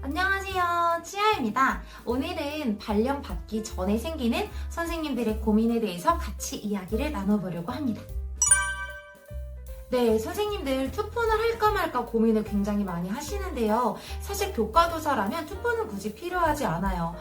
안녕하세요. 치아입니다. 오늘은 발령 받기 전에 생기는 선생님들의 고민에 대해서 같이 이야기를 나눠보려고 합니다. 네, 선생님들 투폰을 할까 말까 고민을 굉장히 많이 하시는데요. 사실 교과도사라면 투폰은 굳이 필요하지 않아요.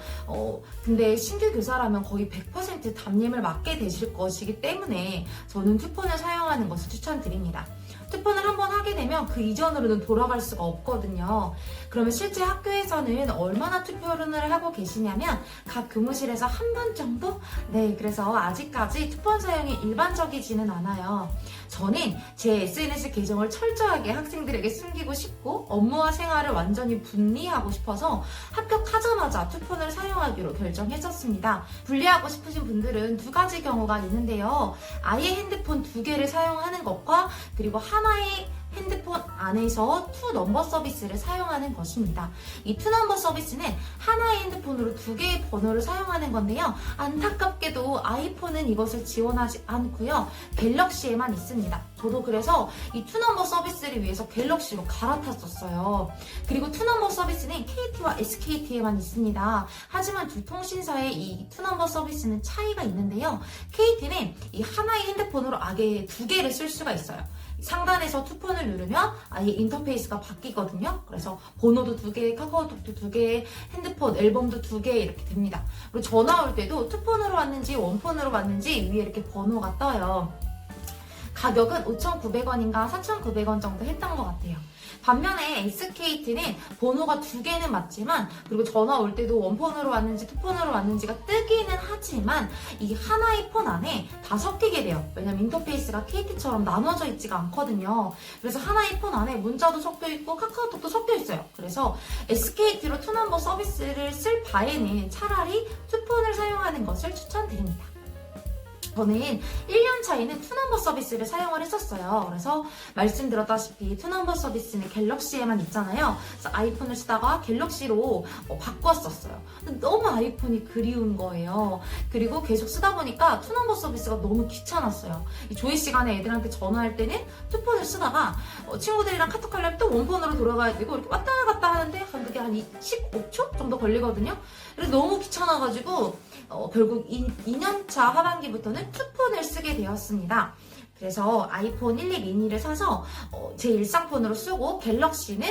근데 신규 교사라면 거의 100% 담임을 맡게 되실 것이기 때문에 저는 투폰을 사용하는 것을 추천드립니다. 투폰을 한번 하게 되면 그 이전으로는 돌아갈 수가 없거든요. 그러면 실제 학교에서는 얼마나 투표를 하고 계시냐면 각 교무실에서 한 번 정도? 네, 그래서 아직까지 투폰 사용이 일반적이지는 않아요. 저는 제 SNS 계정을 철저하게 학생들에게 숨기고 싶고 업무와 생활을 완전히 분리하고 싶어서 합격하자마자 투폰을 사용하기로 결정했었습니다. 분리하고 싶으신 분들은 두 가지 경우가 있는데요. 아예 핸드폰 두 개를 사용하는 것과 그리고 하나의 핸드폰 안에서 투 넘버 서비스를 사용하는 것입니다. 이 투 넘버 서비스는 하나의 핸드폰으로 두 개의 번호를 사용하는 건데요. 안타깝게도 아이폰은 이것을 지원하지 않고요. 갤럭시에만 있습니다. 저도 그래서 이 투 넘버 서비스를 위해서 갤럭시로 갈아탔었어요. 그리고 투 넘버 서비스는 KT와 SKT에만 있습니다. 하지만 두 통신사의 이 투 넘버 서비스는 차이가 있는데요. KT는 이 하나의 핸드폰으로 아예 두 개를 쓸 수가 있어요. 상단에서 투폰을 누르면 아예 인터페이스가 바뀌거든요. 그래서 번호도 두 개, 카카오톡도 두 개, 핸드폰, 앨범도 두 개 이렇게 됩니다. 그리고 전화 올 때도 투폰으로 왔는지 원폰으로 왔는지 위에 이렇게 번호가 떠요. 가격은 5,900원인가 4,900원 정도 했던 것 같아요. 반면에 SKT는 번호가 두 개는 맞지만 그리고 전화 올 때도 원폰으로 왔는지 투폰으로 왔는지가 뜨기는 하지만 이 하나의 폰 안에 다 섞이게 돼요. 왜냐면 인터페이스가 KT처럼 나눠져 있지가 않거든요. 그래서 하나의 폰 안에 문자도 섞여 있고 카카오톡도 섞여 있어요. 그래서 SKT로 투넘버 서비스를 쓸 바에는 차라리 투폰을 사용하는 것을 추천드립니다. 저는 1년 차에는 투넘버 서비스를 사용을 했었어요. 그래서 말씀드렸다시피 투넘버 서비스는 갤럭시에만 있잖아요. 그래서 아이폰을 쓰다가 갤럭시로 바꿨었어요. 근데 너무 아이폰이 그리운 거예요. 그리고 계속 쓰다 보니까 투넘버 서비스가 너무 귀찮았어요. 이 조회 시간에 애들한테 전화할 때는 투폰을 쓰다가 친구들이랑 카톡 하려면 또 원폰으로 돌아가야 되고 이렇게 왔다 갔다 하는데 그게 한 15초 정도 걸리거든요. 그래서 너무 귀찮아가지고 결국 2년차 하반기부터는 투폰을 쓰게 되었습니다. 그래서 아이폰 12 미니를 사서 제 일상폰으로 쓰고 갤럭시는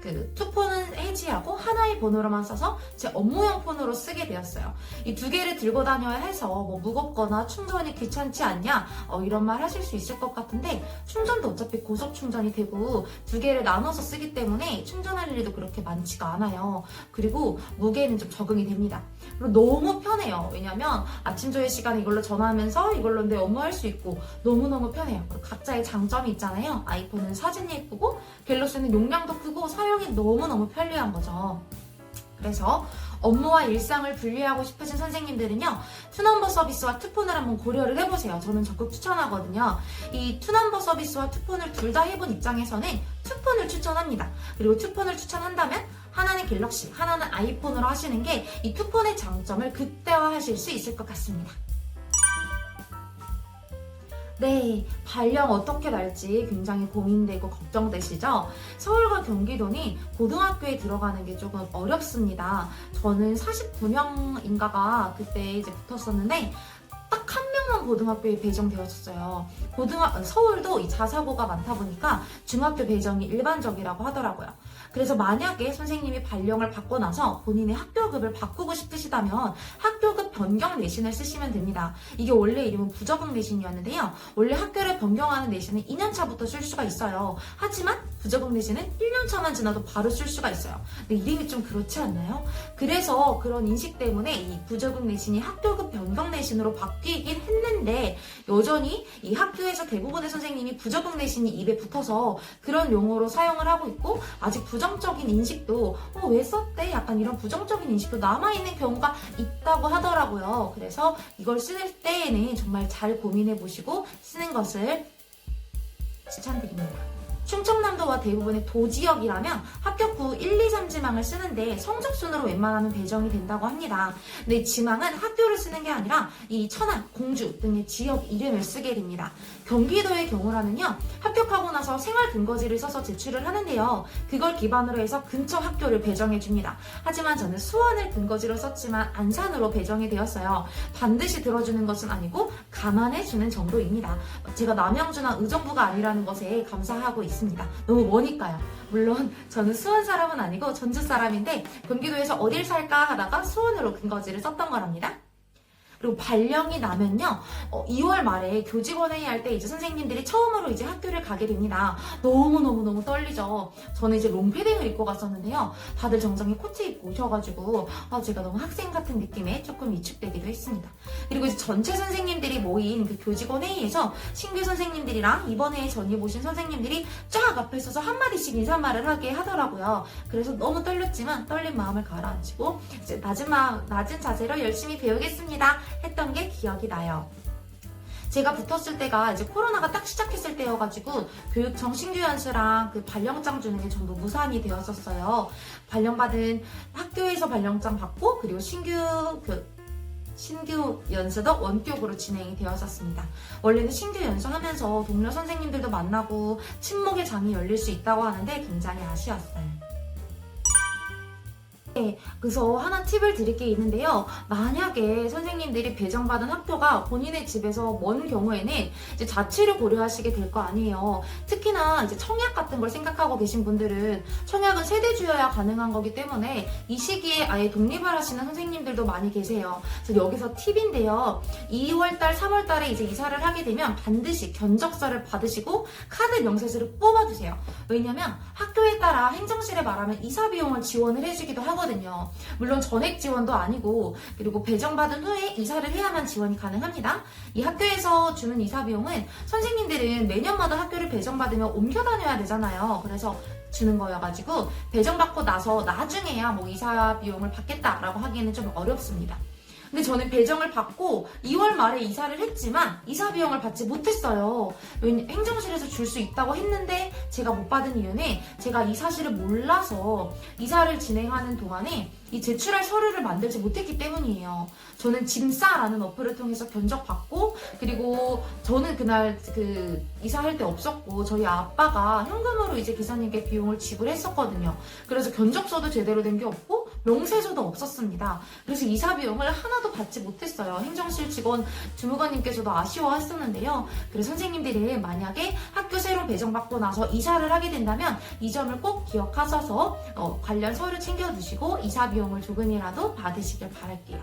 그 투폰은 해지하고 하나의 번호로만 써서 제 업무용 폰으로 쓰게 되었어요. 이 두 개를 들고 다녀야 해서 무겁거나 충전이 귀찮지 않냐 이런 말 하실 수 있을 것 같은데 충전도 어차피 고속 충전이 되고 두 개를 나눠서 쓰기 때문에 충전할 일도 그렇게 많지가 않아요. 그리고 무게는 좀 적응이 됩니다. 그리고 너무 편해요. 왜냐면 아침 조회 시간에 이걸로 전화하면서 이걸로 내 업무할 수 있고 너무너무 편해요. 그리고 각자의 장점이 있잖아요. 아이폰은 사진이 예쁘고 갤럭시는 용량도 크고 사용이 너무너무 편리한 거죠. 그래서 업무와 일상을 분리하고 싶으신 선생님들은요, 투넘버 서비스와 투폰을 한번 고려를 해보세요. 저는 적극 추천하거든요. 이 투넘버 서비스와 투폰을 둘 다 해본 입장에서는 투폰을 추천합니다. 그리고 투폰을 추천한다면 하나는 갤럭시, 하나는 아이폰으로 하시는 게 이 투폰의 장점을 극대화하실 수 있을 것 같습니다. 네, 발령 어떻게 날지 굉장히 고민되고 걱정되시죠? 서울과 경기도는 고등학교에 들어가는 게 조금 어렵습니다. 저는 49명인가가 그때 이제 붙었었는데 딱 한 명만 고등학교에 배정되었었어요. 서울도 이 자사고가 많다 보니까 중학교 배정이 일반적이라고 하더라고요. 그래서 만약에 선생님이 발령을 받고 나서 본인의 학교급을 바꾸고 싶으시다면 학교급 변경 내신을 쓰시면 됩니다. 이게 원래 이름은 부적응 내신이었는데요. 원래 학교를 변경하는 내신은 2년차부터 쓸 수가 있어요. 하지만 부적응 내신은 1년차만 지나도 바로 쓸 수가 있어요. 근데 이름이 좀 그렇지 않나요? 그래서 그런 인식 때문에 이 부적응 내신이 학교급 변경 내신으로 바뀌긴 했는데 여전히 이 학교에서 대부분의 선생님이 부적응 내신이 입에 붙어서 그런 용어로 사용을 하고 있고 아직 부정적인 인식도 왜 썼대? 약간 이런 부정적인 인식도 남아있는 경우가 있다고 하더라고요. 그래서 이걸 쓸 때에는 정말 잘 고민해 보시고 쓰는 것을 추천드립니다. 충청남도와 대부분의 도지역이라면 합격 후 1, 2, 3지망을 쓰는데 성적 순으로 웬만하면 배정이 된다고 합니다. 근데 이 지망은 학교를 쓰는 게 아니라 이 천안, 공주 등의 지역 이름을 쓰게 됩니다. 경기도의 경우라면요, 합격하고 나서 생활 근거지를 써서 제출을 하는데요, 그걸 기반으로 해서 근처 학교를 배정해 줍니다. 하지만 저는 수원을 근거지로 썼지만 안산으로 배정이 되었어요. 반드시 들어주는 것은 아니고 감안해 주는 정도입니다. 제가 남양주나 의정부가 아니라는 것에 감사하고 있습니다. 너무 머니까요. 물론 저는 수원 사람은 아니고 전주 사람인데 경기도에서 어딜 살까 하다가 수원으로 근거지를 썼던 거랍니다. 그리고 발령이 나면요, 2월 말에 교직원회의 할 때 이제 선생님들이 처음으로 이제 학교를 가게 됩니다. 너무 떨리죠. 저는 이제 롱패딩을 입고 갔었는데요, 다들 정장에 코트 입고 오셔가지고 제가 너무 학생 같은 느낌에 조금 위축되기도 했습니다. 그리고 이제 전체 선생님들이 모인 그 교직원회의에서 신규 선생님들이랑 이번 해에 전입 오신 선생님들이 쫙 앞에 서서 한마디씩 인사말을 하게 하더라고요. 그래서 너무 떨렸지만 떨린 마음을 가라앉히고 이제 낮은 자세로 열심히 배우겠습니다 했던 게 기억이 나요. 제가 붙었을 때가 이제 코로나가 딱 시작했을 때여가지고 교육청 신규 연수랑 그 발령장 주는 게 전부 무산이 되었었어요. 발령받은 학교에서 발령장 받고 그리고 신규 연수도 원격으로 진행이 되었었습니다. 원래는 신규 연수하면서 동료 선생님들도 만나고 친목의 장이 열릴 수 있다고 하는데 굉장히 아쉬웠어요. 네, 그래서 하나 팁을 드릴 게 있는데요. 만약에 선생님들이 배정받은 학교가 본인의 집에서 먼 경우에는 이제 자취를 고려하시게 될 거 아니에요. 특히나 이제 청약 같은 걸 생각하고 계신 분들은 청약은 세대주여야 가능한 거기 때문에 이 시기에 아예 독립을 하시는 선생님들도 많이 계세요. 그래서 여기서 팁인데요. 2월달, 3월달에 이제 이사를 하게 되면 반드시 견적서를 받으시고 카드 명세서를 뽑아두세요. 왜냐면 학교에 따라 행정실에 말하면 이사 비용을 지원을 해주기도 하거든요. 물론 전액 지원도 아니고, 그리고 배정받은 후에 이사를 해야만 지원이 가능합니다. 이 학교에서 주는 이사 비용은 선생님들은 매년마다 학교를 배정받으면 옮겨 다녀야 되잖아요. 그래서 주는 거여가지고 배정받고 나서 나중에야 뭐 이사 비용을 받겠다라고 하기에는 좀 어렵습니다. 근데 저는 배정을 받고 2월 말에 이사를 했지만 이사 비용을 받지 못했어요. 행정실에서 줄 수 있다고 했는데 제가 못 받은 이유는 제가 이 사실을 몰라서 이사를 진행하는 동안에 이 제출할 서류를 만들지 못했기 때문이에요. 저는 짐싸라는 어플을 통해서 견적 받고, 그리고 저는 그날 이사할 때 없었고 저희 아빠가 현금으로 이제 기사님께 비용을 지불했었거든요. 그래서 견적서도 제대로 된 게 없고 명세서도 없었습니다. 그래서 이사 비용을 하나도 받지 못했어요. 행정실 직원 주무관님께서도 아쉬워하셨는데요. 그래서 선생님들이 만약에 학교 새로 배정받고 나서 이사를 하게 된다면 이 점을 꼭 기억하셔서 관련 서류 챙겨두시고 이사 비용을 조금이라도 받으시길 바랄게요.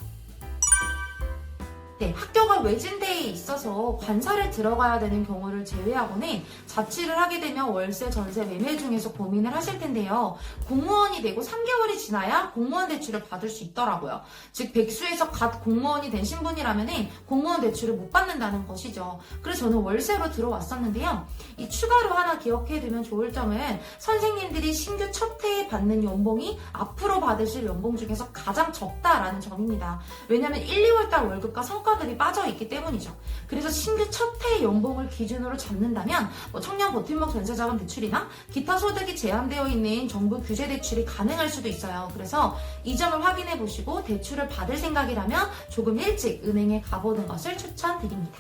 네, 학교가 외진데에 있어서 관사를 들어가야 되는 경우를 제외하고는 자취를 하게 되면 월세, 전세, 매매 중에서 고민을 하실 텐데요. 공무원이 되고 3개월이 지나야 공무원 대출을 받을 수 있더라고요. 즉 백수에서 갓 공무원이 된 신분이라면 공무원 대출을 못 받는다는 것이죠. 그래서 저는 월세로 들어왔었는데요. 이 추가로 하나 기억해두면 좋을 점은 선생님들이 신규 첫 해에 받는 연봉이 앞으로 받으실 연봉 중에서 가장 적다라는 점입니다. 왜냐하면 1, 2월달 월급과 성과급이 빠져있기 때문이죠. 그래서 신규 첫 해 연봉을 기준으로 잡는다면 청년 버팀목 전세자금 대출이나 기타 소득이 제한되어 있는 정부 규제 대출이 가능할 수도 있어요. 그래서 이 점을 확인해 보시고 대출을 받을 생각이라면 조금 일찍 은행에 가보는 것을 추천드립니다.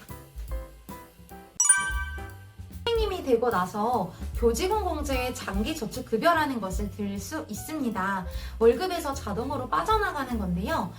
선생님이 되고 나서 교직원 공제의 장기 저축 급여라는 것을 들을 수 있습니다. 월급에서 자동으로 빠져나가는 건데요.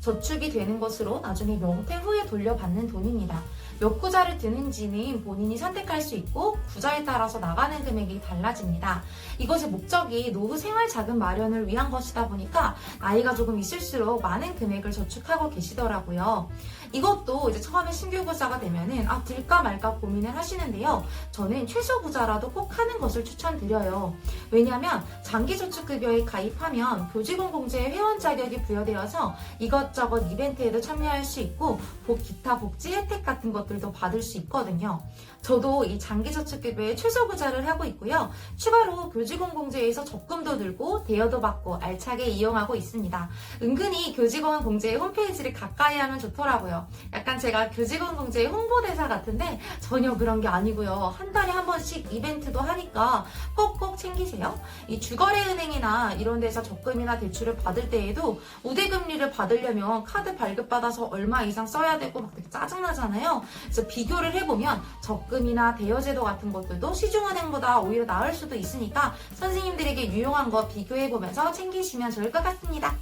저축이 되는 것으로 나중에 명퇴 후에 돌려받는 돈입니다. 몇 구자를 드는지는 본인이 선택할 수 있고 구자에 따라서 나가는 금액이 달라집니다. 이것의 목적이 노후 생활자금 마련을 위한 것이다 보니까 나이가 조금 있을수록 많은 금액을 저축하고 계시더라고요. 이것도 이제 처음에 신규 구자가 되면은 들까 말까 고민을 하시는데요. 저는 최소 구자라도 꼭 하는 것을 추천드려요. 왜냐하면 장기저축급여에 가입하면 교직원 공제의 회원 자격이 부여되어서 이것저것 이벤트에도 참여할 수 있고 기타 복지 혜택 같은 것들도 받을 수 있거든요. 저도 이 장기저축기부에 최소부자를 하고 있고요. 추가로 교직원공제에서 적금도 들고 대여도 받고 알차게 이용하고 있습니다. 은근히 교직원공제 홈페이지를 가까이 하면 좋더라고요. 약간 제가 교직원공제 홍보대사 같은데 전혀 그런 게 아니고요. 한 달에 한 번씩 이벤트도 하니까 꼭꼭 챙기세요. 이 주거래은행이나 이런 데서 적금이나 대출을 받을 때에도 우대금리를 받으려면 카드 발급받아서 얼마 이상 써야 되고 막 되게 짜증나잖아요. 그래서 비교를 해보면 적금이나 대여제도 같은 것들도 시중은행보다 오히려 나을 수도 있으니까 선생님들에게 유용한 거 비교해보면서 챙기시면 좋을 것 같습니다.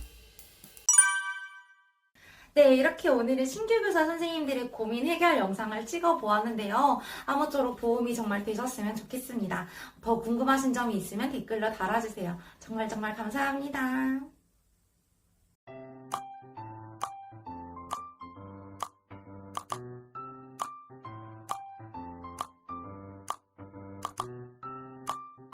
네, 이렇게 오늘은 신규교사 선생님들의 고민 해결 영상을 찍어 보았는데요. 아무쪼록 도움이 정말 되셨으면 좋겠습니다. 더 궁금하신 점이 있으면 댓글로 달아주세요. 정말 감사합니다.